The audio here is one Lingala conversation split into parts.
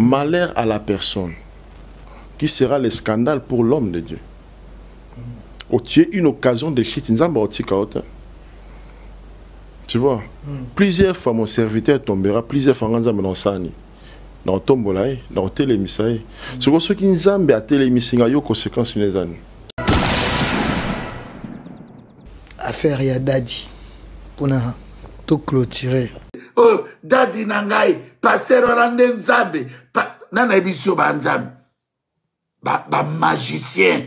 malheur à la personne qui sera le scandale pour l'homme de Dieu. Tu es une occasion de chute. Tu vois, plusieurs fois mon serviteur tombera, plusieurs fois dans Sani, dans Tombolaï, dans Télémisaï. C'est pour ce qui nous a mis à Télémisaï, il y a conséquences les années. Affaire ya Dadi, pour tout clôturer. Oh, Dadi Nangai, passer au rendez Nzambe, nana ebisio ba Nzambe, ba magicien.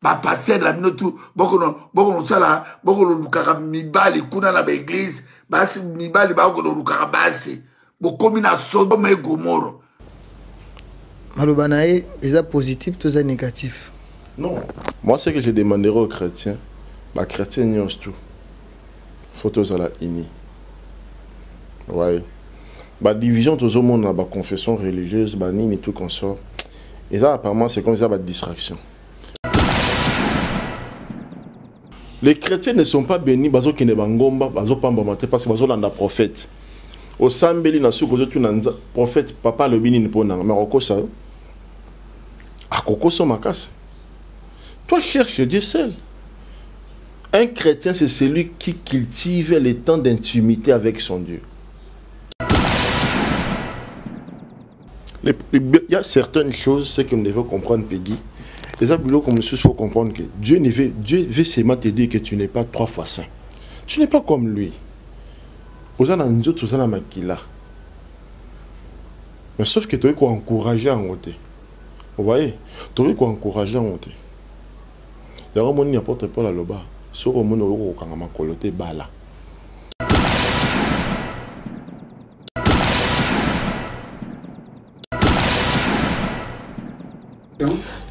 Ba passer la minotu boko no sala boko no lukaka mibali kuna na ba église basi mibali ba ko no lukaka basi boko mina Sodome et Gomorrhe. Malobanae, est positif tout ça négatif? Non, moi ce que je demanderai aux chrétiens, bah chrétiens n'y ont tout. Photos à la ini. Ouais. Bah division tout le monde dans confession religieuse, bah ni tout consort. Et ça apparemment c'est comme ça bah distraction. Les chrétiens ne sont pas bénis parce qu'ils ne sont pas bénis parce qu'ils sont des prophètes. Au Sambeli, na su kozo tu nanza prophète papa le bini nipona mais okosa akokoso makas. Toi cherche Dieu seul. Un chrétien c'est celui qui cultive le temps d'intimité avec son Dieu. Il y a certaines choses c'est que nous devons comprendre Peggy. Et ça, comme il faut comprendre que Dieu veut seulement te dire que tu n'es pas 3 fois saint. Tu n'es pas comme lui. Mais sauf que tu dois encourager en haute. Vous voyez? Tu dois encourager en haute. Il y a un monde qui n'apporte pas la loba. Sur le monde qui a coloté bala.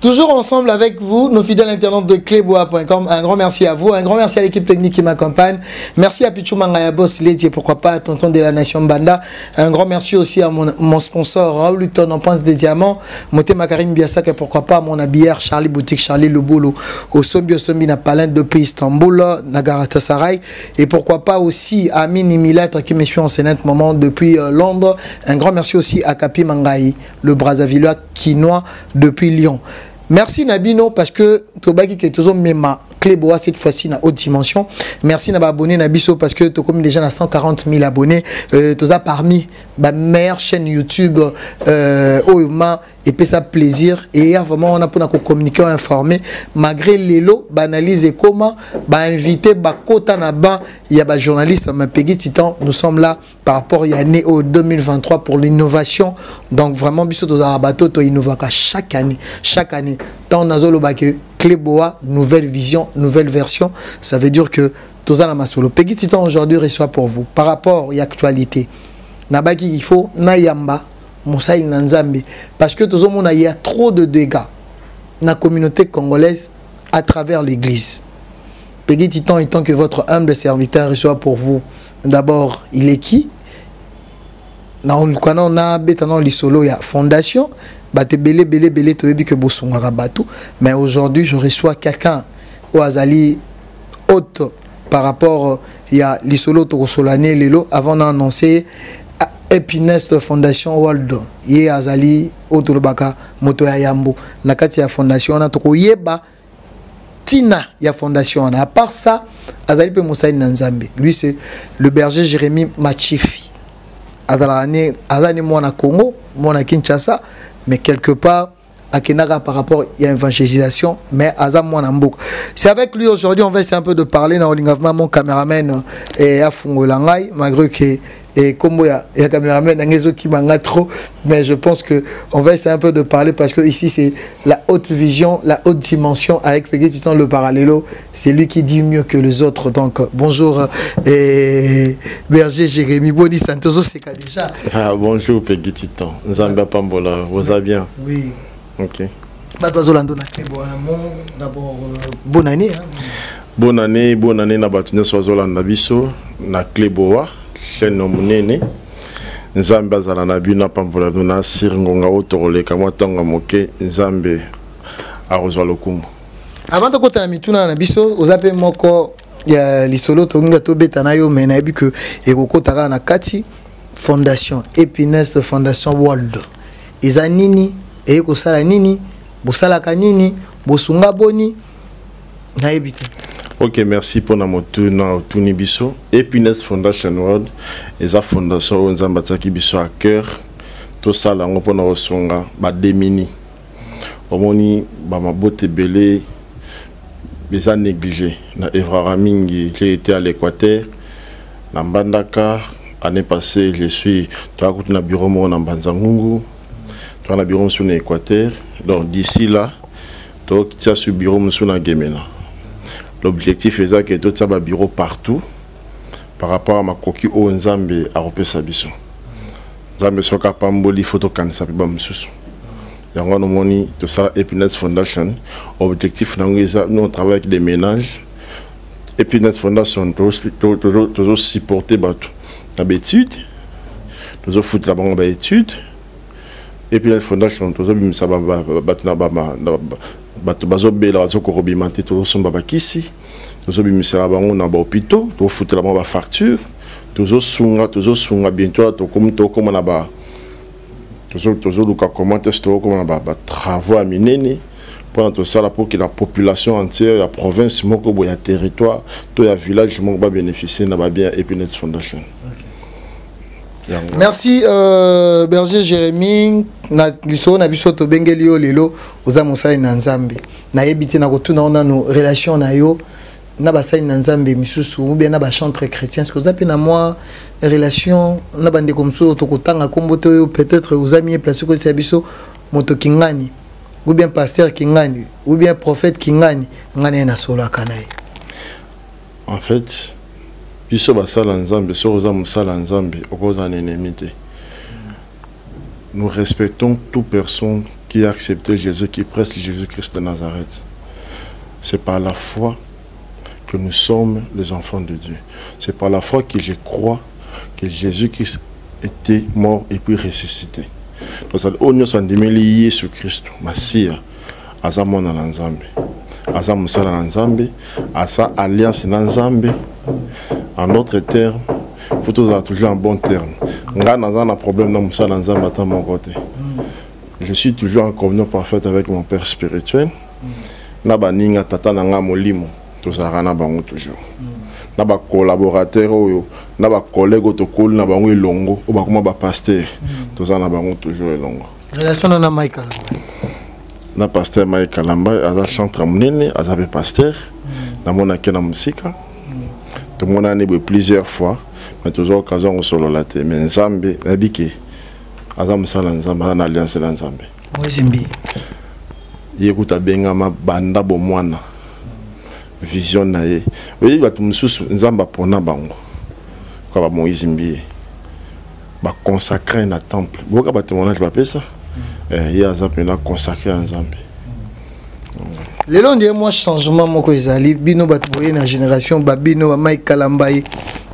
Toujours ensemble avec vous, nos fidèles internautes de cléboa.com. Un grand merci à vous, un grand merci à l'équipe technique qui m'accompagne. Merci à Pichou Mangaya Boss Lady et pourquoi pas à Tonton de la Nation Banda. Un grand merci aussi à mon sponsor Raoul Luton en Pense des Diamants. Moté Makarim Biasak et pourquoi pas à mon habilleur Charlie Boutique, Charlie Le Boulot. Au Sombi na Palin depuis Istanbul, Nagaratasaray. Et pourquoi pas aussi à Mini Milêtre qui me suit en scénette moment depuis Londres. Un grand merci aussi à Kapi Mangaï, le Brazzavillois quinois depuis Lyon. Merci Nabino parce que Tobaki qui est toujours même Cléboa cette fois-ci dans haute dimension. Merci Naba abonné Nabiso parce que tu comme déjà à 140 000 abonnés. Tu as parmi ma meilleure chaîne YouTube Oyuma et puis ça plaisir et vraiment on a pour communiquer informer malgré les lots banalise et comment inviter Bakota Naba il y a des journalistes ma Peggy Titan nous sommes là par rapport à l'année au 2023 pour l'innovation donc vraiment biso to za bateau to innovaka chaque année tant nazolo bake Cléboa nouvelle vision nouvelle version ça veut dire que toza la masolo Peggy Titan aujourd'hui reçoit pour vous par rapport à l'actualité nabaki il faut nayamba Moussaïl Nanzambi parce que tout le monde il y a trop de dégâts dans la communauté congolaise à travers l'église. Peggy Titan étant que votre humble serviteur reçoit pour vous d'abord il est qui on a l'isolo il y a fondation belé que mais aujourd'hui je reçois quelqu'un au Azali haute par rapport il y a l'isolo Torosolane Lelo avant d'annoncer Epinest Fondation World Ye Azali Otolobaka Moto ya Yambo Nakati ya Fondation on a toko yeba Tina ya Fondation à part ça Azali pe Moussaï Nanzambe lui c'est le berger Jérémy Machifi Azali mwana Congo mwana Kinshasa mais quelque part à Kenara par rapport à l'évangélisation, mais Azam Mwanambouk. C'est avec lui aujourd'hui, on va essayer un peu de parler dans mon caméraman et à Fungolangai, malgré que et comme il y a caméraman qui m'a trop, mais je pense que on va essayer un peu de parler parce que ici c'est la haute vision, la haute dimension avec Peggy Titan le parallélo, c'est lui qui dit mieux que les autres. Donc bonjour berger Jérémy Boni Santoso c'est déjà. Ah bonjour Peggy Titan, Zamba Pambola, vous allez bien? Oui. Ok. D'abord, bonne année. Bonne année, Nabatune Swazolanda Biso, na Cléboa, chaîne Monene. Nzambe Zalana Bina Pampola Dona, Siringonga Otorole, Kamwatanga Moke, Nzambe Arozwalokumu. Avant de côté Mituna Nabiso, aux appels Moko, il y a l'isolo Tonga Tobetanayo, mais il y a vu que Eroko Tara Nakati, Fondation, Epinest Fondation World. eza nini eye kosala nini bosalaka nini bosunga boni nayebi te. Ok, merci pour notre Tuni Bisso. Happiness Foundation World, eza fondation où nzamba tsaki biso à cœur. Tout ça là on pona osonga ba démini. Omoni ba mabote belé beza négligé. Na Evrara mingi, j'ai été à l'Équateur. Na Mbandaka, année passée, je suis na bureau mo na Mbanzangungu. Toi na bureau sur l'Équateur. Donc d'ici là, toi qui as sur bureau sur na Gemena. L'objectif est que tout ça va bureau partout par rapport à ma coquille au Nzambe à Rope Sabiso. Nzambe soka pamboli photo kanisa pe bamsusu. Yango no moni tout ça Happiness Foundation. Objectif nous on travaille avec des ménages. Happiness Foundation toujours supporter bateau. D'habitude, toujours foutre la banque d'études. Happiness Foundation toujours bimisa bato na bama bato bazobela bazokorobimante tozosomba bakisi tozobimisela bango na bahôpitaux tofutela bango bafacture tozosunga bientôt tokoma na ba tozoluka comment est-ce tokoma na batravaux ya minene mpona tosala pour que la population entière ya province moko boye ya territoire to ya village moko babénéficie na babien Happiness Foundation. Merci Berger Jérémy na liso na biso to bengeli yo lelo oza mosali na Nzambe na yebite na kotuna ona no relation na yo na basali na Nzambe misusu ou bien na ba chantre chrétien ce que oza pe na moi relation na bande comme ça to kotanga komboto yo peut-être oza mieux placé ko sa biso moto kingani ou bien pasteur kingani ou bien prophète kingani ngane na solo akanaye. En fait biso basala Nzambe so oza mosala Nzambe okoza na ennemi te. Nous respectons toute personne qui a accepté Jésus, qui presse Jésus-Christ de Nazareth. C'est par la foi que nous sommes les enfants de Dieu. C'est par la foi que je crois que Jésus-Christ était mort et puis ressuscité. Donc, nous sommes liés Jésus Christ, Massia, Azamon na Nzambe, Azam Musala na Nzambe, Asa alliance na Nzambe. En d'autres termes, il faut toujours un bon terme. Un problème dans mon côté. Je suis toujours en communion parfaite avec mon père spirituel. Naba ninga tata nanga molimo tozarana bango toujours. Naba collaborateur oyo, naba collègue to kol na bango elongo, o ba kuma ba pasteur tozana bango toujours elongo. Relation na Michael. Na pasteur Michael Lamba aza chantre munene, aza be pasteur. Na mona kena musika. Tout le monde a né plusieurs fois. Mais toujours occasion au solo la tête. Mais Nzambe, Nabike, Azam Sala Nzambe, en alliance de Nzambe. Moïse-Mbi. Yekuta Bengama, Banda Bomwana. Vision nae. Oui, il va tout Moussous, Nzamba Pona Bango. Quoi, Moïse-Mbi. Va consacrer un temple. Pourquoi va témoignage, je vais ça? Il y a un consacré à Nzambe. Lelo ndiye moi changement moko ezali bino bato boye na génération babino ba Mike Kalambai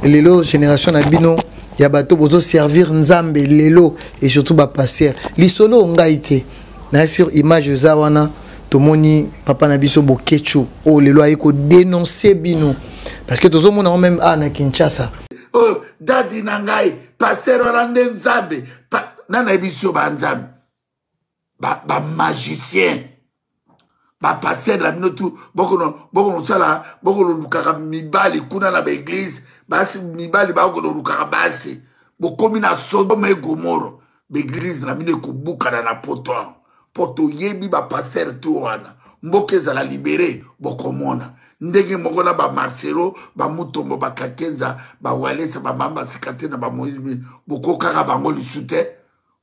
lelo génération na bino ya bato bozo servir Nzambe lelo et surtout ba passer lisolo ngaite na sur image za wana tomoni papa na biso bokechu o lelo ayiko dénoncer bino parce que tozo mona même na Kinshasa oh dadi nangai passer orande Nzambe nana biso ba Nzambe ba magicien ba passer la minotu bokono sala bokono lukaka mibali kuna na l'église basi mibali bokono lukaka basi bokomi na Sodome et Gomorrhe l'église na mine kubuka na poto yebi ba passer tu wana mboke za la libéré bokomona ndenge moko na ba Marcelo ba Mutombo ba Kakenza ba Walesa ba Mamba Sikate na ba Moïse bokokaka bango lisute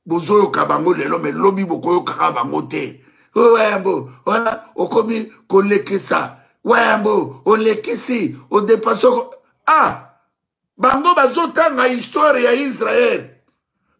bozoyo ka bango lelo mais lobi bokoyo ka bango te. Wayambo, voilà, au commis, qu'on l'équissa. Wayambo, on l'équissi, on dépasse. Ah! Bango bazotanga histoire ya Israël.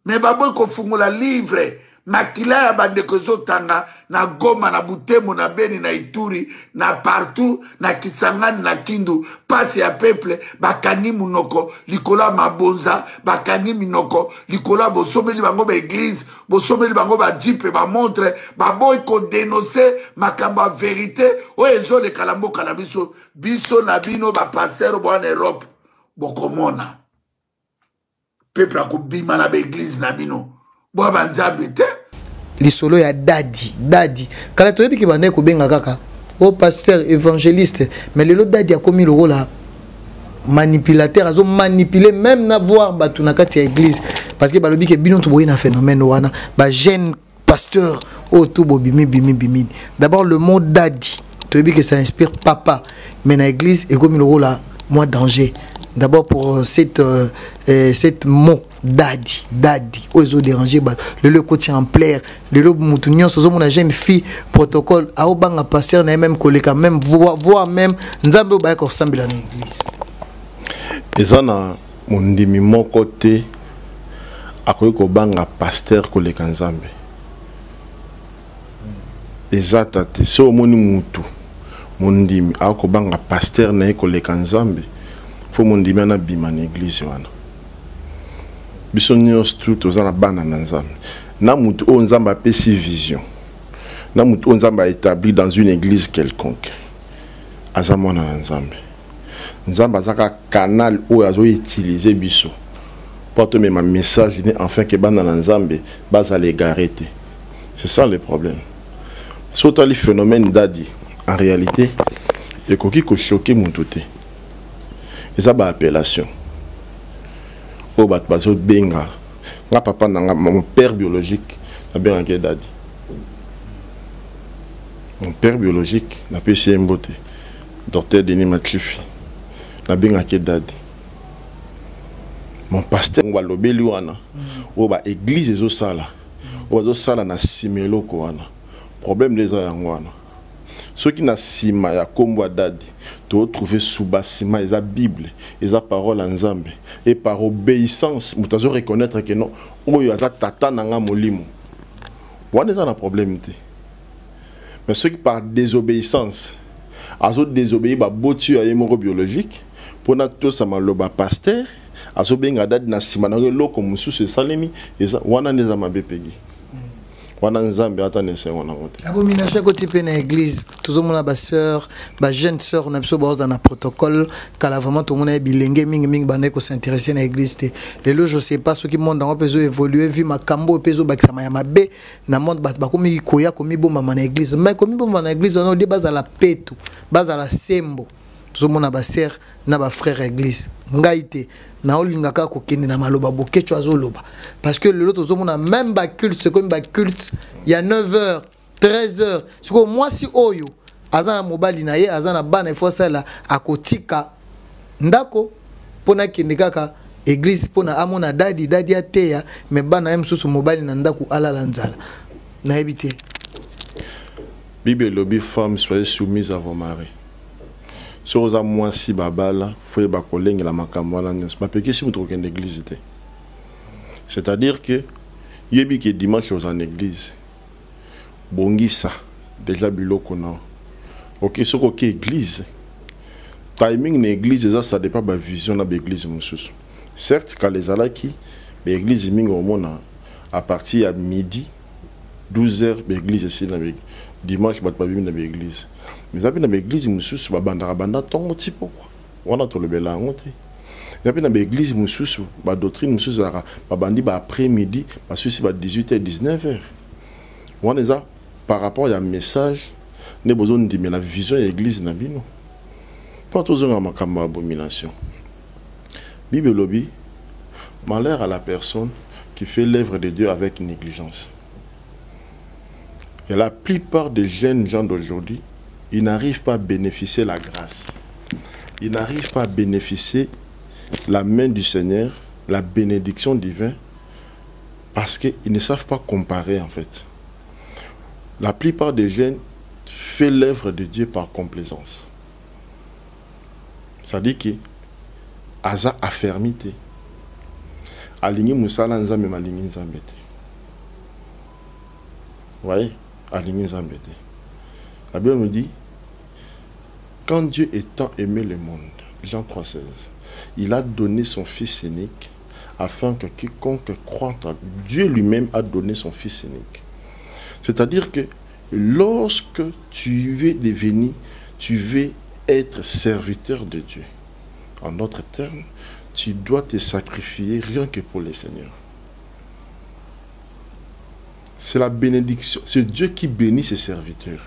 Mais babo ko fungula livre. Makila ya bande ko zotanga na Goma, na Butembo, na Beni, na Ituri, na partout, na Kisangani, na Kindu. Passe ya peuple, bakani munoko, likola mabonza, bakani minoko, likola bosomeli bango ba église, bosomeli bango ba jipe, ba montre, babo ko dénoncer makamba vérité, o ezo le kalambo kalabiso, biso na bino ba pasteur bo en Europe, bokomona. Peuple a ko bima na ba église na bino. Bo ba Nzambe te. lisolo ya dadi kala toyebi ki bande ko benga kaka o pasteur évangéliste mais le dadi a commis le rôle là manipulateur azo manipuler même na voir batu na kati ya église parce que balobi ke bino to boyi na phénomène wana ba jeune pasteur o to bobimi bimi d'abord le mot dadi toyebi que ça inspire papa mais na église et comme le rôle là moi danger d'abord pour cette mot dadi ozo déranger le côté en plaire le mutunyo sozo mona jeune fille protocole a obanga pasteur na même koleka même voir même nzambe ba ko sambela na église. Eza na mondimi moko te akoki kobanga pasteur koleka nzambe. Eza tate so omoni mutu mondimi akobanga pasteur na koleka nzambe fo mondimi ana bima na église wana. Biso nyos tout ozana bana na nzambe. Na mutu o nzambe apesi vision. Na mutu o nzambe établi dans une église quelconque. Aza mwana na nzambe. Nzamba zaka canal où azo utiliser biso porte même un message enfin que bana nzambe baza les garete. C'est ça le problème. Surtout les phénomènes dadi en réalité et koki ko choquer mon touté. Et ça ba appellation. O bat bazo benga. Nga papa nanga mon père biologique na benga ke dadi. Mon père biologique na pesi mbote. Docteur Denis Matlifi. Na benga ke dadi. Mon pasteur ngwa lobeli wana o ba église ezo sala o zo sala na simelo ko wana problème les yango wana ceux qui na sima ya kombo dadi to trouver sous basima eza bible eza parole en nzambe et par obéissance mutazo reconnaître que non oyo aza tata nanga molimo wana eza na problème te mais ceux qui par désobéissance azo désobéir ba botu ya yemoko biologique pour na to sama loba pasteur azo benga dadi na sima na loko mususu salemi eza wana neza mabepegi wana nzambe ata nese wana ngote abomination ko type na église tozomona ba sœur ba jeune sœur na biso ba na protocole kala vraiment tout monde bilenge mingi bande ko s'intéresser na église te lelo je sais pas ce qui monde en peso évoluer vu makambo peso bakisama ya mabe na monde ba komi koya komi bomba na église mais komi bomba na église on dit baza la petu baza la sembo tozomona ba sœur na ba frère église ngaite na olingaka ko kende na maloba bokecho azoloba parce que le autre tozomona même ba culte c'est comme ba culte il y a 9h 13h c'est que moi si oyo azana mobali na ye azana bana il faut ça là akotika ndako pona kende kaka église pona amona dadi ateya mais bana même sous mobali na ndako alala nzala na ebité Bible lobby femme soyez soumise à vos maris. Sur les mois si babala, faut ba collègue la makambo la nyos. Ba peki si muto kende église té. C'est-à-dire que yebi que dimanche aux en église. Bongisa déjà biloko non. OK, ce que église. Timing na église ça dépend ba vision na église mususu. Certes quand les alaki, l'église mingi au mona à partir à midi 12h l'église ici na dimanche bat pas na l'église. Mais après dans l'église mususu ba banda tongo tipo quoi. Wana to lebela ngote. Et après dans l'église mususu ba doctrine mususu ba bandi ba après-midi ba susi ba 18h 19h. Wana ça par rapport à message ne besoin de mais la vision de l'église na bino. Pas toujours en makambo abomination. Bible lobby malheur à la personne qui fait l'œuvre de Dieu avec négligence. Et la plupart des jeunes gens d'aujourd'hui, ils n'arrivent pas à bénéficier de la grâce. Ils n'arrivent pas à bénéficier de la main du Seigneur, la bénédiction divine, parce qu'ils ne savent pas comparer en fait. La plupart des jeunes font l'œuvre de Dieu par complaisance. Ça dit que aza affermité. Aligné musala nzambe maligné nzambe te. Voyez, aligné nzambe te. La Bible nous dit, quand Dieu étant aimé le monde, Jean 3,16, il a donné son Fils unique afin que quiconque croit en Dieu lui-même a donné son Fils unique. C'est-à-dire que lorsque tu veux devenir, tu veux être serviteur de Dieu, en d'autres termes, tu dois te sacrifier rien que pour le Seigneur. C'est la bénédiction. C'est Dieu qui bénit ses serviteurs.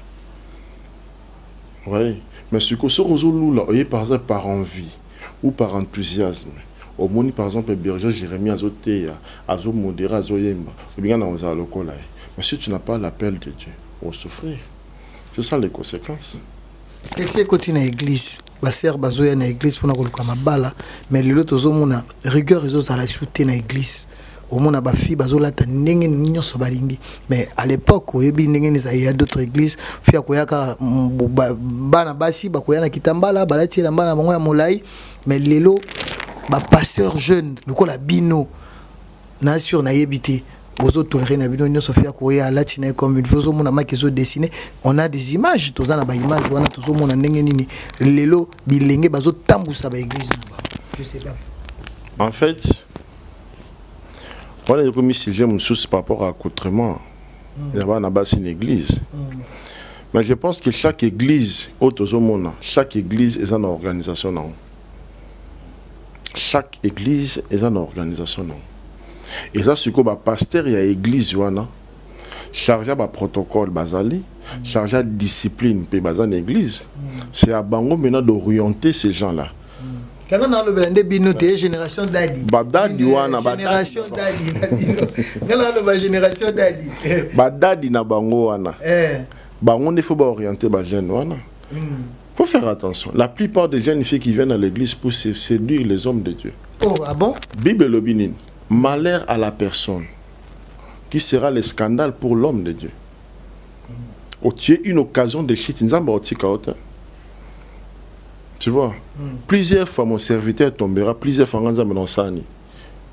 Oui. Mais ce que ce réseau là, par exemple par envie ou par enthousiasme, au monde par exemple berger Jérémie azoté, azo modéré, azo yemba, ou bien dans un local. Mais si tu n'as pas l'appel de Dieu, on va souffrir. C'est ça les conséquences. C'est que c'est côté dans l'église, baser bazoya dans l'église pour na koluka mabala, mais le lot ozomona rigueur ezo ala shooter dans l'église. Au monde ba fi bazolata ndenge ninyo so balingi, mais à l'époque oyebi ndenge ni za d'autres églises fi akoyaka bana basi bakoya na kitambala balati la bana bango ya molai, mais lelo ba pasteur jeune lokola bino na sur na yebité bozo tolérer na bino nyo Sofia koya latina comme une vozo mona makezo dessiner, on a des images tozana ba images wana tozo mona ndenge nini lelo bilenge bazo tambusa ba église, je sais pas. En fait, voilà, il y a comme si j'ai mon souci par rapport à l'accoutrement. Il y a une église. Mais je pense que chaque église, chaque église est une organisation. Non. Chaque église est une organisation. Non. Et ça, c'est que le pasteur, il y a l'église, chargé de protocole, chargé de discipline, puis l'église. C'est à Bango maintenant d'orienter ces gens-là. Quand on a le blindé binoté, génération d'Adi. Badadi wana, génération d'Adi. Quand on a le génération d'Adi. Badadi na bango wana. Bango ne faut pas orienter les jeunes wana. Faut faire attention. La plupart des jeunes filles qui viennent à l'église pour séduire les hommes de Dieu. Oh, ah bon? Bible l'obinin. Malheur à la personne qui sera le scandale pour l'homme de Dieu. Oh, tu es une occasion de chute. Tu vois, plusieurs fois mon serviteur tombera, plusieurs fois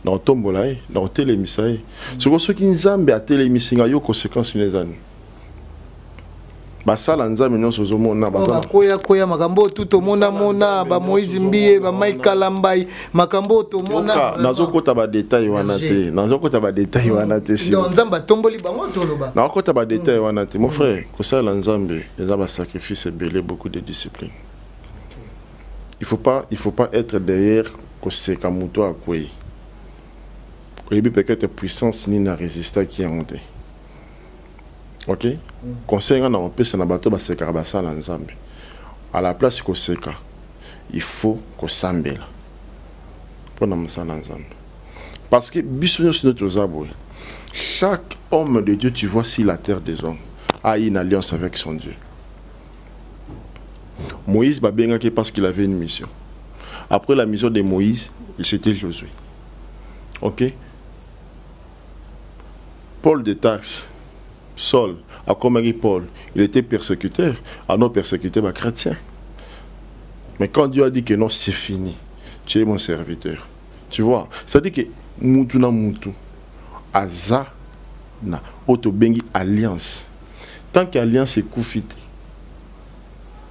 dans Tombolaï, dans Télémisaï. C'est pour ceux qui nous ont à Télémisaï, il y a des conséquences. Basala nzambe nyonso zomona koya makambo tout mona mona ba Moïse Mbiye ba Michael Lambai makambo to mona nazokota ba détail wana te nazokota ba détail wana te si donc nzamba tomboli bango toloba nakota ba détail wana te mon frère kosala nzambe eza ba sacrifice belé beaucoup de discipline. Il faut pas être derrière koseka muto akwei oyebi peut-être puissance ni na résister qui est monté. Ok? Conseil on a un peu na bateau baseka basala nzambe. À la place koseka, il faut kosambela. Pour na msala nzambe. Parce que biso sur notre zabou. Chaque homme de Dieu, tu vois si la terre des hommes a une alliance avec son Dieu. Moïse babengaki parce qu'il avait une mission. Après la mission de Moïse, c'était Josué. Ok? Paul de Tarse, Saul, à Comari Paul, il était persécuteur, à nos persécuteurs chrétiens. Mais quand Dieu a dit que non, c'est fini, tu es mon serviteur. Tu vois, ça dit que Moutou na Moutou, Aza na Otobengi alliance. Tant qu'alliance est koufité,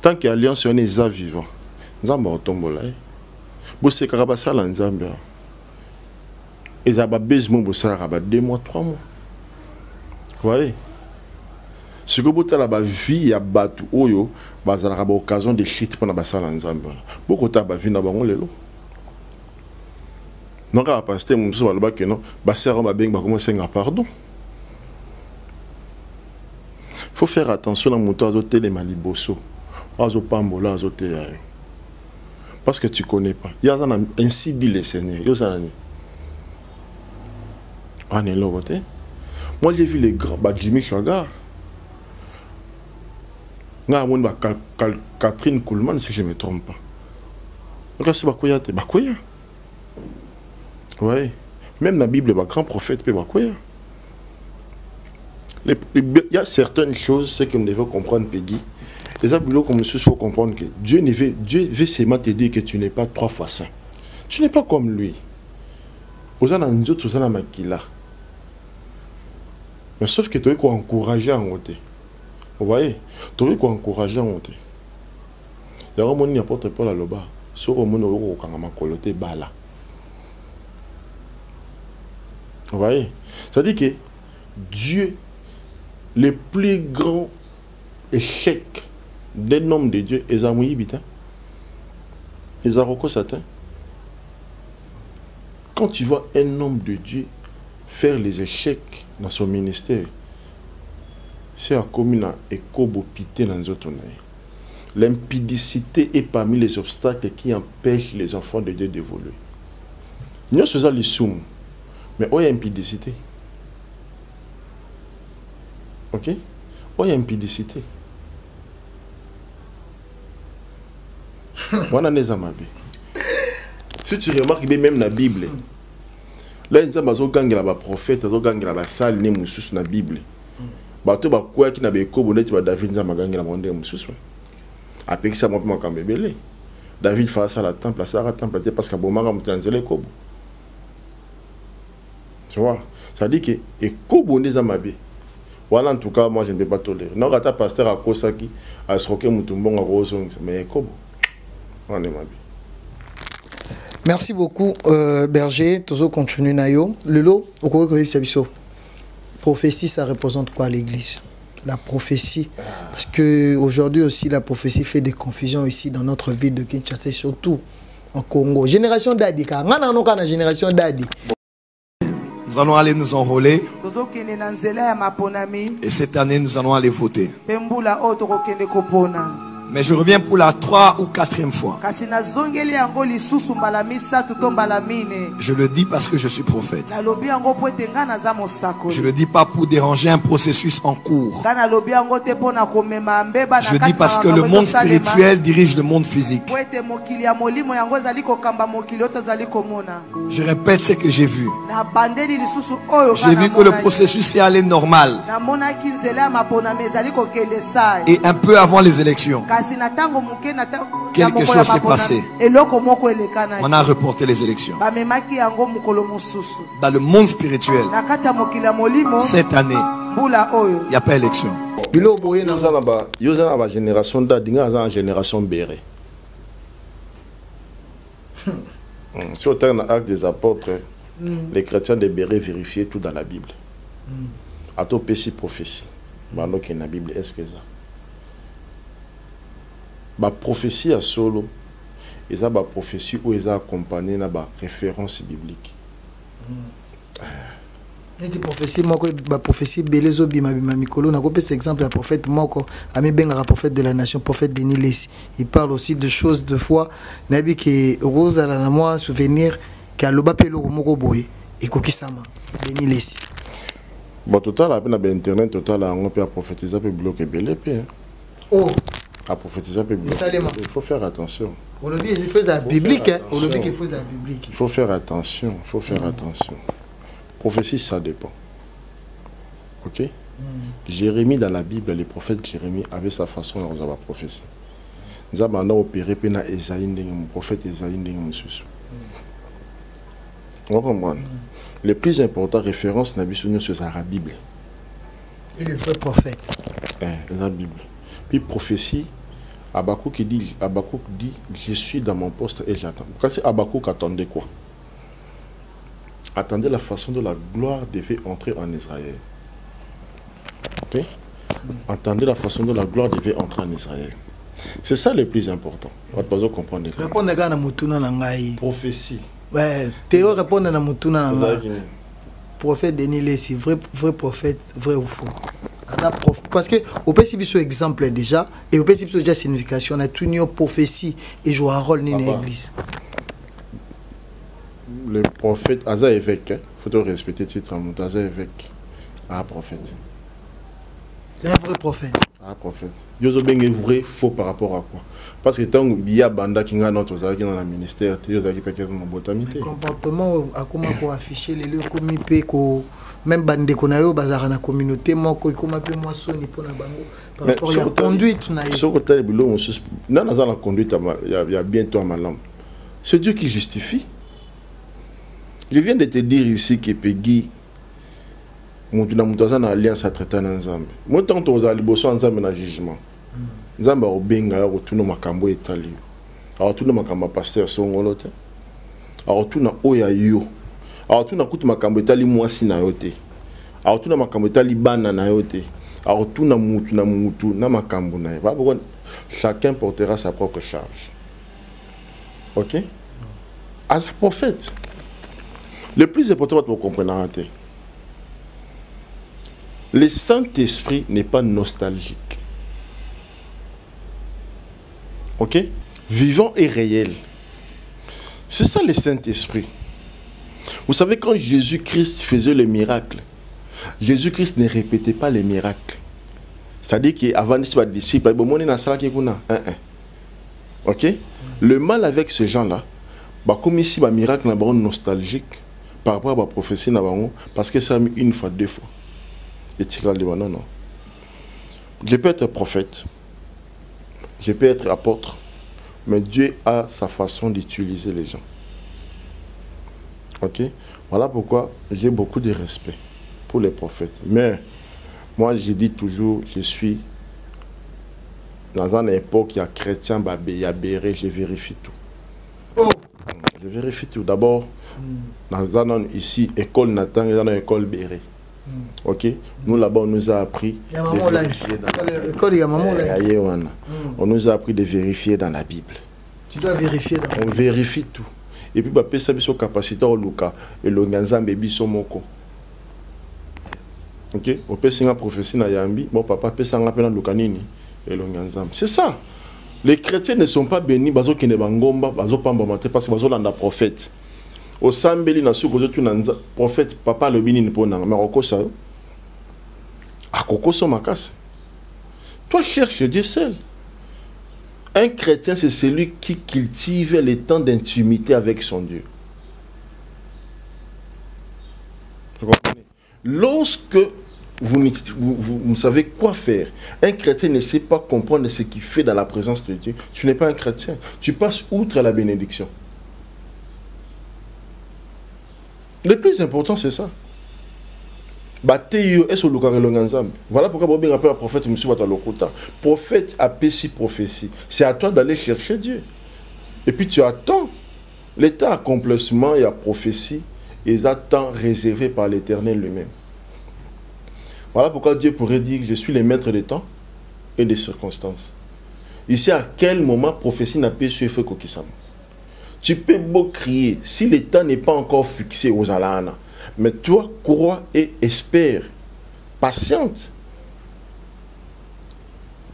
tant qu'alliance est za vivant, Nzamba otombola. Bosse karabasa la Nzamba. Et ça va bezmo bossa raba 2 mois, 3 mois. Vous voyez? Ce que vous avez la vie à battre, oyo, vous avez l'occasion de chute pour la basala Nzamba. Beaucoup de vie na bango lelo. Non, quand pasteur Moussa va le bac non, basser on va bien commencer à pardon. Faut faire attention à monter aux hôtels maliboso, aux pambola, aux hôtels. Parce que tu connais pas. Il y a ainsi dit le Seigneur. On est là, moi j'ai vu les grands, Jimmy Chagar. Catherine Kuhlman, si je ne me trompe pas. Donc c'est Bakoya, c'est Bakoya. Oui. Même dans la Bible, le grand prophète peut Bakoya. Il y a certaines choses, c'est que nous devons comprendre, Peggy. Les abulots comme il faut comprendre que Dieu veut seulement te dire que tu n'es pas 3 fois saint. Tu n'es pas comme lui. Vous en avez un autre, vous en avez un mais sauf que tu dois encourager à monter. Vous voyez? Tu dois encourager à monter. Il y a un monde qui n'apporte pas la loba. Sur le monde qui a coloté bala. Vous voyez? C'est-à-dire que Dieu, le plus grand échec d'un homme de Dieu, est Zamoui Bita. Et Zaroko Satan. Quand tu vois un homme de Dieu faire les échecs dans son ministère, c'est à commune et kobo pité dans notre nez. L'impudicité est parmi les obstacles qui empêchent les enfants de Dieu d'évoluer. Nous sommes les soum, mais où il y a impudicité? Ok? Où il y a impudicité? Si tu remarques bien, même dans la Bible, là, il y a des prophètes, il y a des salles, il y a des la Bible. Bato ba quoi qui n'a pas écouté David n'a pas gagné la monde mususu. Après que ça m'a pas quand même David face à la temple, ça a temple parce que bon mara mutanzele kobo. Tu vois, ça dit que et kobo ndeza mabe. Voilà en tout cas moi je ne peux pas tolérer. Non gata pasteur à Kosaki à sroke mutumbonga rozo mais kobo. On est mabe. Merci beaucoup Berger, tozo continue nayo. Lelo okoko ko biso. Prophétie, ça représente quoi à l'église? La prophétie. Parce qu'aujourd'hui aussi, la prophétie fait des confusions ici dans notre ville de Kinshasa, surtout en Congo. Génération d'Adi. Génération d'Adi. Nous allons aller nous enrôler. Et cette année, nous allons aller voter. Mais je reviens pour la 3e ou 4e fois. Je le dis parce que je suis prophète. Je le dis pas pour déranger un processus en cours. Je dis parce que le monde spirituel dirige le monde physique. Je répète ce que j'ai vu. J'ai vu que le processus est allé normal. Et un peu avant les élections, quelque chose s'est passé. On a reporté les élections. Dans le monde spirituel, cette année, il n'y a pas d'élection. Il y a une génération d'Adinga, une génération bérée. Si on terme l'acte des apôtres, les chrétiens de Béré vérifiaient tout dans la Bible. À tout péché prophétie. Donc, dans la Bible, est-ce que ça? La prophétie à solo, et ça, la prophétie où ils ont accompagné la référence biblique. La prophétie, la prophétie, Belezo Bima Mikolo, on a copié cet exemple, la prophète Moko, Ami Benga, prophète de la nation, prophète Denis Lessi. Il parle aussi de choses de foi. Nabi qui Rose à la moi souvenir qu'à l'Obapelo Moko Boy et Kokisama, Denis Lessi. Bon, total, à peine internet, total, on peut prophétiser, peut bloquer BLP. Oh! À prophétiser, peut bloquer. Il faut faire attention. On le dit, il faut la biblique. On le dit qu'il faut la biblique. Il faut faire attention. Il faut faire attention. Prophétie, ça dépend. Ok? Jérémie, dans la Bible, les prophètes Jérémie avait sa façon de avoir prophétie. Nous avons maintenant opéré par Esaïe, le prophète Esaïe, on comprend. Les plus importantes références, c'est la Bible. Et le vrai prophète. La Bible. Puis prophétie, Habakkuk dit, je suis dans mon poste et j'attends. Quand c'est Habakkuk, attendait quoi? Attendez la façon dont la gloire devait entrer en Israël. Ok? Attendez la façon dont la gloire devait entrer en Israël. C'est ça le plus important. On va pas comprendre. Prophétie. Ouais, Théo répond à Moutuna. Prophète Denis Lessi, vrai prophète, vrai ou faux? Parce que au peut un exemple déjà, et au peut déjà signification, on a tout une prophétie et joue un rôle dans l'église. Le prophète, Aza évêque, il faut respecter le titre, Aza évêque, prophète. C'est un vrai prophète. Prophète. Yozo Beng est vrai, faux par rapport à quoi? Parce que tant qu'il y a Banda qui a notre dans le ministère, il y a une botamité. Le comportement, à comment afficher les lieux comme il peut, même Bande qu'on a eu, dans la communauté, moi, comme appelle moi, sonne pour la bango. Par rapport à la conduite, sur la conduite, il y a bientôt un malin. C'est Dieu qui justifie. Je viens de te dire ici que Peggy. Nous avons une alliance à traiter ensemble. Nous avons un jugement. Nous avons un makambo étalé. Alors tout le makambo pasteur songolote. Alors tout na oya yo. Alors tout na kutu makambo étalé mwasi na yote. Alors tout na makambo étalé bana na yote. Alors tout na mutu na makambo na yote. Chacun portera sa propre charge. Ok? As un prophète. Le plus important pour comprendre. Le Saint-Esprit n'est pas nostalgique. Ok? Vivant et réel. C'est ça le Saint-Esprit. Vous savez, quand Jésus-Christ faisait les miracles, Jésus-Christ ne répétait pas les miracles. C'est-à-dire qu'avant de se faire disciple, ok? Le mal avec ces gens-là, comme ici, le miracle n'est pas nostalgique par rapport à la prophétie, parce que ça a mis une fois, deux fois. Et tu dis, non, non. Je peux être prophète, je peux être apôtre, mais Dieu a sa façon d'utiliser les gens. Ok? Voilà pourquoi j'ai beaucoup de respect pour les prophètes. Mais moi, je dis toujours, je suis dans une époque, il y a chrétien, il y a béré, je vérifie tout. Oh. Je vérifie tout. D'abord, dans une ici, école Nathan, il y a une école béré. Ok? Nous là-bas, on nous a appris de vérifier dans on nous a appris de vérifier dans la Bible. Tu dois vérifier dans la Bible. On vérifie tout. Et puis, bah, ça biso capacité au Luka et le Nganzambe biso moko. Ok? On peut signer prophétie na Yambi, bon papa peut s'en rappeler dans Lukanini et le Nganzambe. C'est ça. Les chrétiens ne sont pas bénis, bazo qui ne bangomba, bazo pamba maté parce que bazo landa prophète. Au Sambeli na suko zotu nanza prophète papa le bini pour na maroko ça. A koko so makas. Toi cherche Dieu seul. Un chrétien, c'est celui qui cultive le temps d'intimité avec son Dieu. Vous comprenez? Lorsque vous savez quoi faire, un chrétien ne sait pas comprendre ce qu'il fait dans la présence de Dieu, tu n'es pas un chrétien. Tu passes outre la bénédiction. Le plus important, c'est ça. Voilà pourquoi Bobby rappelle un prophète, prophète a péci prophétie. C'est à toi d'aller chercher Dieu. Et puis tu attends. L'état accomplissement et la prophétie, ils attendent réservé par l'Éternel lui-même. Voilà pourquoi Dieu pourrait dire que je suis le maître des temps et des circonstances. Ici, à quel moment prophétie n'a pas su faire Kokisam. Tu peux beau crier, si l'état n'est pas encore fixé aux Alana. Mais toi, crois et espère. Patiente.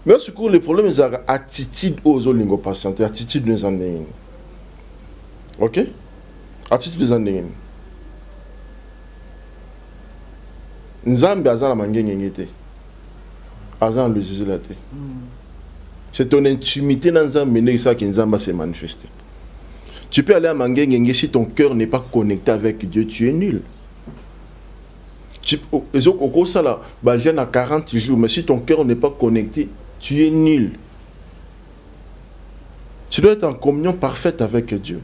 Mais ce coup, le problème, c'est l'attitude aux olingo patiente. Attitude des andéines. Ok? Attitude des andéines. Nzambe azala mangengengete. Azan le zizilate. C'est ton intimité dans Nzambe ça que Nzamba s'est manifesté. Tu peux aller à Mangengenge si ton cœur n'est pas connecté avec Dieu, tu es nul. Au ça là, à 40 jours, mais si ton cœur n'est pas connecté, tu es nul. Tu dois être en communion parfaite avec Dieu.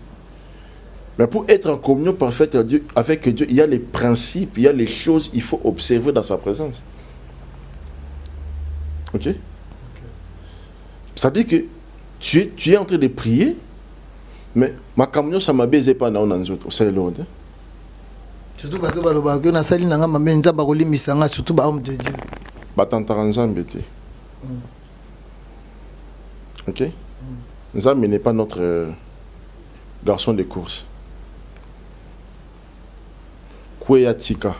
Mais pour être en communion parfaite avec Dieu, il y a les principes, il y a les choses qu'il faut observer dans sa présence. Ok? Ça dit que tu es en train de prier, mais ma communion, ça m'a baisé pas dans les autres. C'est l'ordre. Surtout parce que na sali nanga mamenza bakoli misanga surtout ba homme de Dieu. Batantara Nzambe te. OK? Nzambe n'est pas notre garçon de course. Kweya tika.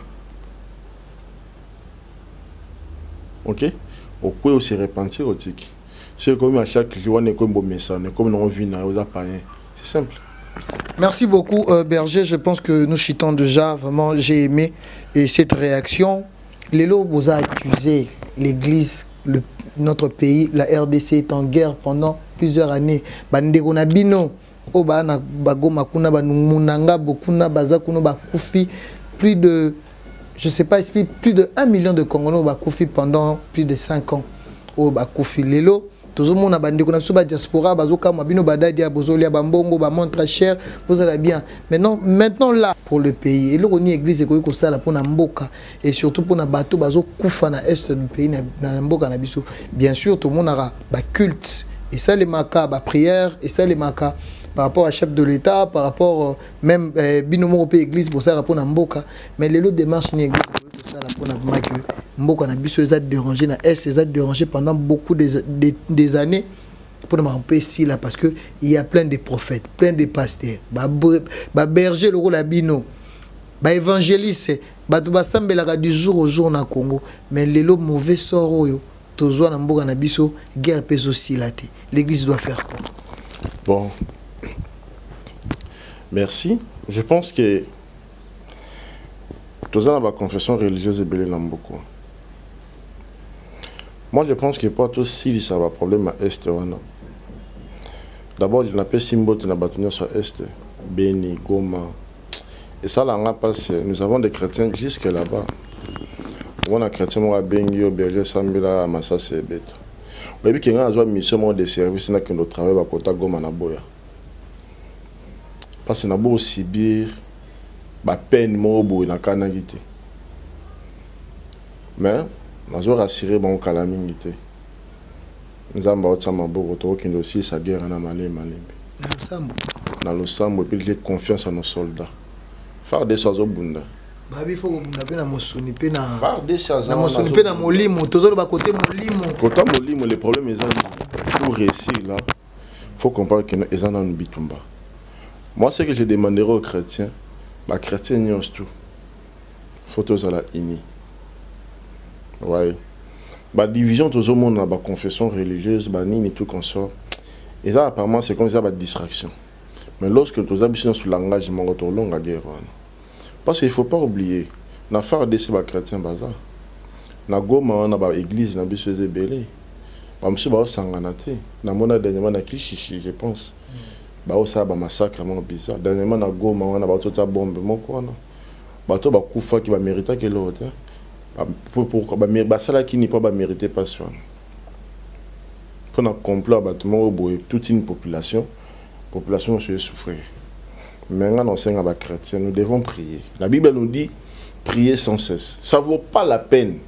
OK? Au kwe aussi repentir au tiki. C'est comme à chaque jour on est comme bon message, comme on vit dans aux appareils. C'est simple. Merci beaucoup Berger, je pense que nous chitons déjà, vraiment j'ai aimé et cette réaction. Lélo vous a accusé l'église, notre pays, la RDC est en guerre pendant plusieurs années. Bandeko na bino, oba na bagoma kuna banunga bokuna bazakuno bakufi plus de je sais pas plus de 1 million de Congolais bakufi pendant plus de 5 ans. Au bakufi Lélo toujours mon abandé qu'on a sur la diaspora, bazoka mabino badadia bozolia bambongo ba montre cher, vous allez bien. Maintenant là pour le pays et le roni église ko ko sala pour na mboka et surtout pour na bateau bazo kufa na est du pays na mboka na biso. Bien sûr tout le monde aura ba culte et ça les maka ba prière et ça les maka par rapport à chef de l'État, par rapport même binomo au pays église pour ça pour na mboka, mais les autres démarches ni église Mboka na biso ezat dérangé na S ezat dérangé pendant beaucoup des années pour ne pas ici là parce que il y a plein de prophètes, plein de pasteurs, ba berger le rôle abino, ba évangéliste bato basambelaka du jour au jour na Congo mais lelo mauvais sort oyo tozwa na mboka na biso guerre peso silate. L'église doit faire quoi? Bon, merci. Je pense que tous la confession religieuse est belle dans beaucoup. Moi, je pense que pas tous si ça va problème à Est. D'abord, il n'a pas si mot sur Est, Beni, Goma. Et ça, là, nous avons des chrétiens jusque là-bas. On a des chrétiens qui ont Bengi, Berger, Sambila, Massa, Sebet. On a vu qu'il y a une mission de service qui nous travaille à côté de Goma, Naboya. Parce que Nabo au Sibir, ma peine, Mobo, et na Kanagité. Mais, nous avons rassuré mon calamité. Nous avons dit que nous aussi sa guerre en Malé. Dans le Sambo, et puis j'ai confiance en nos soldats. Faire des choses au Bunda. Il faut que nous Mosuni pena. Faire des choses na Mosuni pena Molimo, toujours le côté Molimo. Côté Molimo, les problèmes pour réussir là, il faut comprendre que nous sommes dans une bitumba. Moi, ce que je demanderai aux chrétiens, les chrétiens n'y ont tout. Photos à la INI. Ouais. La division tout le monde dans la confession religieuse, ni tout qu'on sort. Et ça, apparemment, c'est comme ça, la distraction. Mais lorsque nous avons sur le langage, nous avons la guerre. Parce qu'il ne faut pas oublier, dans l'affaire de ces chrétiens, bazar. Dans Goma, dans l'église, dans l'église, dans le dernièrement, dans Kishishi, je pense. Ça a un massacre bizarre. Dernièrement, dans Goma, on a une bombe. Bato ba kufa qui va mériter que l'autre. Pour ça qui n'est pas mérité pas ça. Pour un complot abattement toute une population se souffrir. Maintenant, on sait que les chrétiens, nous devons prier. La Bible nous dit prier sans cesse. Ça ne vaut pas la peine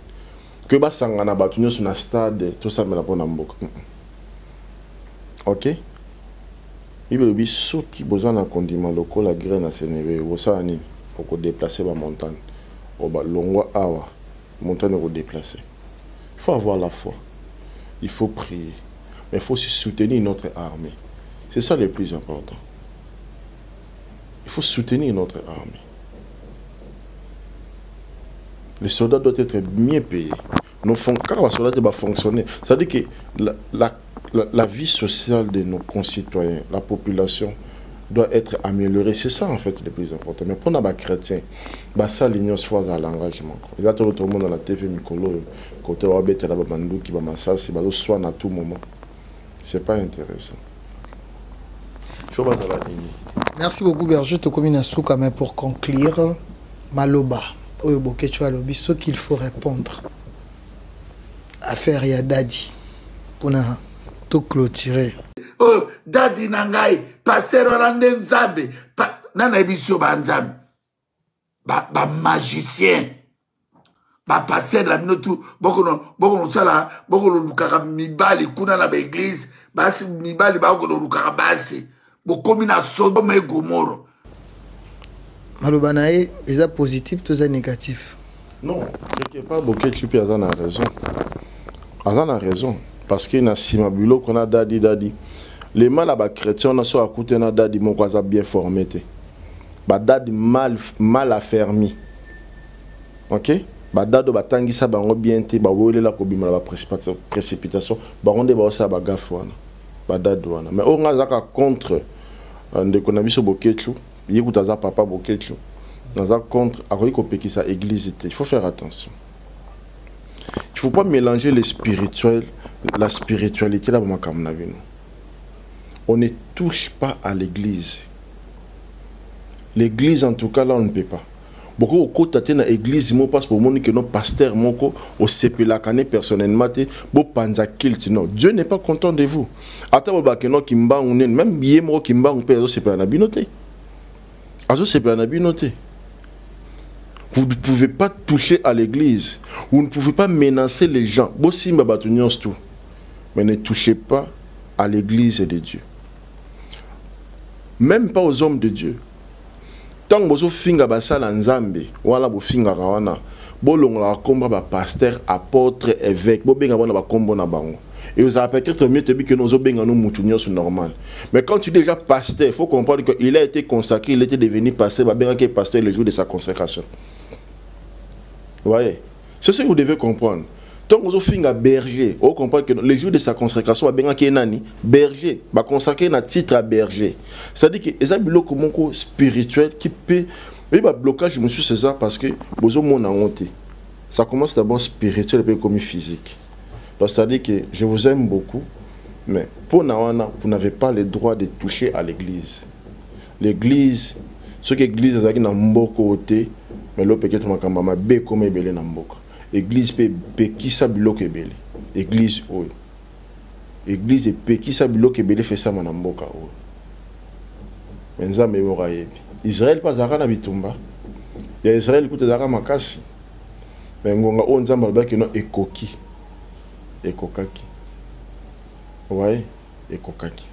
que basangana batunyo sur un stade tout ça me la bonne amboka. OK? Il veut dire ceux qui besoin d'un condiment local la graine à Sénégal ou ça ani pour déplacer la montagne. Au bas longwa awa montagne pour déplacer. Il faut avoir la foi. Il faut prier. Mais il faut aussi soutenir notre armée. C'est ça le plus important. Il faut soutenir notre armée. Les soldats doivent être mieux payés. Car les soldats doivent fonctionner. C'est-à-dire que la vie sociale de nos concitoyens, la population, doit être améliorée. C'est ça en fait le plus important. Mais pour les chrétiens, ça l'union soit à l'engagement. Il y a tout le monde dans la TV, Mikolo, côté Wabet, la Babandou, qui va m'assasser, soit à tout moment. C'est pas intéressant. Il faut pas dans la ligne. Merci beaucoup, Berger. Tu communes à mais pour conclure, Maloba, ce qu'il faut répondre. Affaire ya Dadi. Pour tout clôturer. Oh, Dadi Nangai, passer au rendez Nzambe, nana ebisio banzambe. Ba magicien. Ba passer la minotu, boko no sala, boko no lukaka mibali kuna na ba église, basi mibali ba ko no lukaka basi. Bokomi na Sodome et Gomorrhe. Maloba nae, est positif, tout est négatif. Non, quelque part, Boké Chupi a raison. A raison. Parce qu'il y a Simabulo qu'on a Dadi. Les mal à chrétiens, on a soit à côté de Dadi, mon quoi bien formé. Dadi mal affermi. Ok? Dadi batangi sa bango bien te, wole la kobima la précipitation, baronde ba aussi ba gafwana. Dadi wana. Mais on a contre de konabiso Boketlu, yekutaza papa Boketlu. Dans un contre, à l'église, il faut faire attention. Il ne faut pas mélanger les spirituels, la spiritualité là, on ne touche pas à l'église. L'église, en tout cas, là, on ne peut pas. Beaucoup au côté de l'église, moi, parce que pour que nos pasteurs, au CPLACANE personnellement, bon panzakilt, non. Dieu n'est pas content de vous. Attends, même bien moi qui m'a on peut c'est pas un abinoté. C'est pas un abinoté. Vous ne pouvez pas toucher à l'église. Vous ne pouvez pas menacer les gens. Mais ne touchez pas à l'église de Dieu. Même pas aux hommes de Dieu. Tant que vous finga basala nzambe, wala bo finga kawana, bo longola komba ba pasteur, apôtre, évêque, bo benga bona ba kombo na bango. Et vous avez peut-être mieux te dit que nous benga nous moutounions c'est normal. Mais quand tu es déjà pasteur, il faut comprendre qu'il a été consacré, il était devenu pasteur, ba benga qui est pasteur le jour de sa consécration. Vous voyez? C'est ce que vous devez comprendre. Tant que vous avez un berger, vous comprenez que les jours de sa consécration, vous avez un berger, vous consacrez un titre à berger. C'est-à-dire que les habits spirituel qui peut. Mais le blocage, je me suis César parce que vous avez mon honte. Ça commence d'abord spirituel et puis comme physique. C'est-à-dire que je vous aime beaucoup, mais pour Nawana, vous n'avez pas le droit de toucher à l'église. L'église, ce que l'église est dans mon côté, mais l'autre peut-être ma bé comme ebele na mboka. Église pe qui sa biloko ebele. Église oyo. Église pe qui sa biloko ebele fait ça na mboka oyo. Menza memora yebi. Israël pas zaka na bitumba. Ya Israël kuta zaka makasi. Mais ngonga o nzamba ba kino ekoki. Ekokaki. Ouais, ekokaki.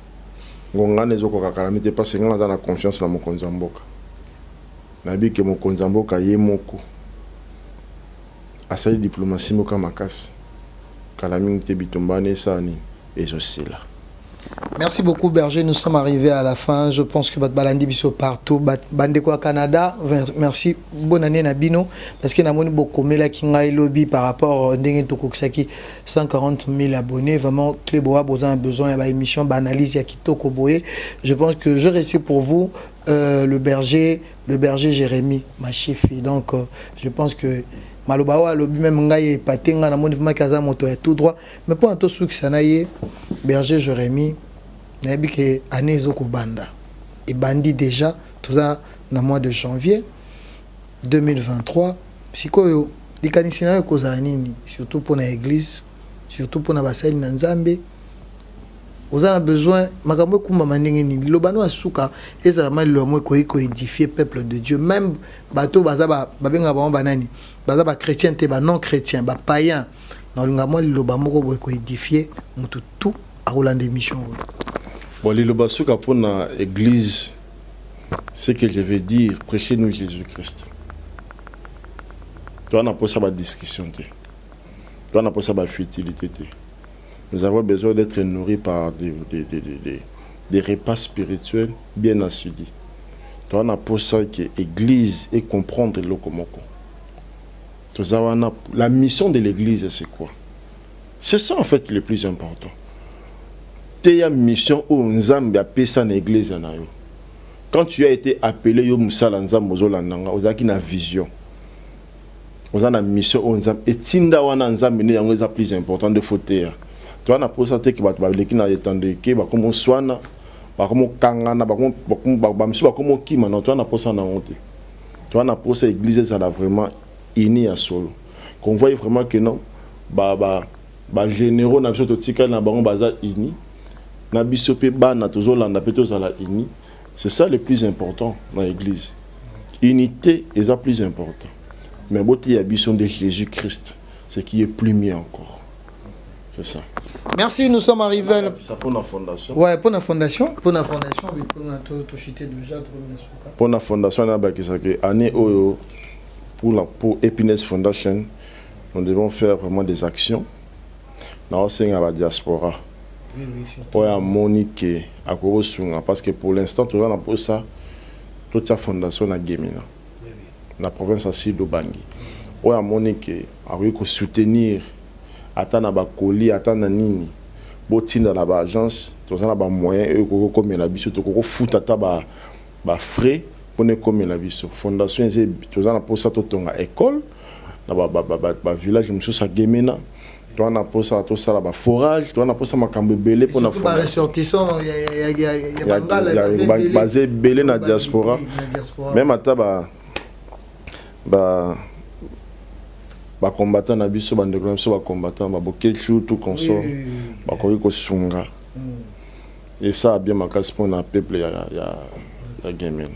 Ngonga nezo ko kakalamite pas nga za na confiance na mokonzi mboka. Nabi ke mokonzi mboka ye moko. Asali diplomatie moka makasi. Kalami te bitumbane sani ezosela. Merci beaucoup Berger, nous sommes arrivés à la fin. Je pense que Balandi biso partout, Bandeko à Canada. Merci, bonne année Nabino parce que namoni beaucoup mela kinga lobby par rapport à ndenge tokoksaki 140 000 abonnés. Vraiment Cléboa a besoin d'une émission d'analyse ya kitoko boye. Je pense que je reste pour vous le berger Jérémy ma chefie. Donc je pense que Malobawa lobby même ngai patenga na moni kaza moto ya tout droit mais pour un to succès naie berger Jérémy nabi que année zoko banda et bandi déjà tout ça dans mois de janvier 2023 sikoyo likanisina ko za nini surtout pour la église surtout pour na basali na Nzambe vous avez besoin makambo kuma mandenge ni lobano asuka ezama lomo ko édifier peuple de Dieu même bato bazaba babenga ba banani bazaba chrétien te ba non chrétien ba païen dans ngamo lobamo ko édifier mutu tout à Roland émission. Bon le basuka pour na église ce que je veux dire prêchez nous Jésus-Christ. Toi n'a pas ça ba discussion te. Toi n'a pas ça ba futilité te. Nous avons besoin d'être nourris par des repas spirituels bien assidus. On a pour ça que l'église et comprendre le komoko. La mission de l'église, c'est quoi? C'est ça en fait le plus important. Tu as une mission où Nzambe a payé ça dans l'église. Quand tu as été appelé, tu as une vision. Vous avez une mission où Nzambe et Tinda wana Nzambe est plus important de fauteuil. Tu as pour ça que tu as été étendu, que comme soana, comme kangana, comme kima, tu as pour ça na honte. Tu as pour ça l'église ça vraiment unie à solo. Qu'on voit vraiment que non, généraux na biso to tika na bango baza unis, na biso pe ba na toujours la peto za la unis. C'est ça le plus important dans l'église. Unité est le plus important. Mais beauté y a biso de Jésus-Christ, ce qui est plus mieux encore. C'est ça. Merci, nous sommes arrivés. Ça pour la fondation. Ouais, pour la fondation. Pour la fondation, oui, pour la déjà. Pour la fondation, on a année pour Happiness Foundation, nous devons faire vraiment des actions. Dans la diaspora. Oui, surtout. Pour la Monique à Korosunga, parce que pour l'instant, tu vois, pour ça, toute sa fondation a gagné. La province à Sido-Bangui. Pour la Monique a soutenir. Attends ba colis attends nini botinda la ba agence to ça ba moyen ko comme na biso to ko futa ta ba frais pour ne comme na biso fondation c'est to ça pour ça to tonga école na ba village monsieur sa gemena to na pour ça to ça ba forage to na pour ça makambe belé pour na forage ressortissant ya basé belé na diaspora même ata ba combattant na biso bandeko na biso ba combattant ba bokel chou tout consort ba koki ko sunga et ça a bien makasi pour na peuple ya Gemena.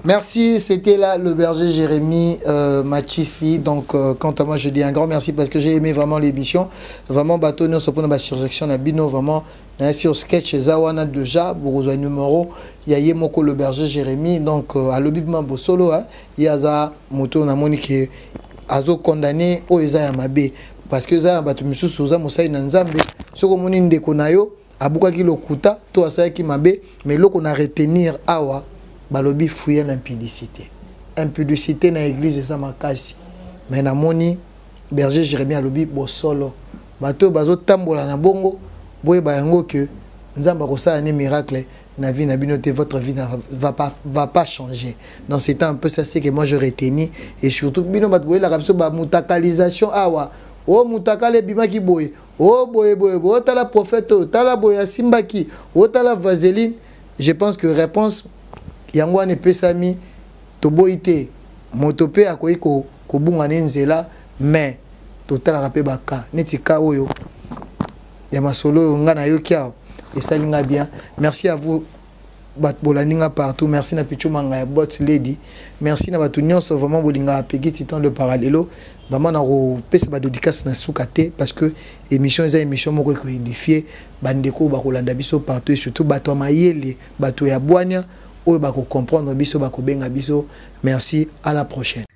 Merci, c'était là le berger Jérémy Machifi. Donc quant à moi je dis un grand merci parce que j'ai aimé vraiment l'émission. Vraiment bateau nous sommes pour la surjection na bino vraiment sur sketch zawana déjà pour un numéro il y a Yemoko le berger Jérémy donc à l'obigement bosolo il y a za moto na monique azo condamné au eza ya mabe parce que za bato misusu za mosai na Nzambe soko moni ndeko nayo abuka ki lokuta to asaya ki mabe mais loko na retenir awa balobi fouiller l'impudicité impudicité na église eza makasi mais na moni berger Jérémie alobi bo solo bato bazo tambola na bongo boye ba yango que nzamba kosala ne miracle na vie na binoté votre vie va pas changer. Donc c'était un peu ça c'est que moi je retenu et surtout bino bat boye la rapso ba mutakalisation awa o mutakale bimaki boye o boye o tala prophète o tala boye simbaki o tala vaseline. Je pense que réponse yango ne pesami to boité motope akoyi ko bunga nzela mais total rapé baka neti ka oyo ya masolo nga na yokia et ça linga bien. Merci à vous Batbolaninga partout. Merci na Pichu Manga Bot Lady. Merci na Batunion so vraiment bolinga pegi titan le parallèlo. Maman na ro pesa ba dédicace na soukate parce que émission eza émission moko ko édifier bandeko ba kolanda biso partout et surtout bato mayele bato ya bwanya oyo ba ko comprendre biso ba ko benga biso. Merci, à la prochaine.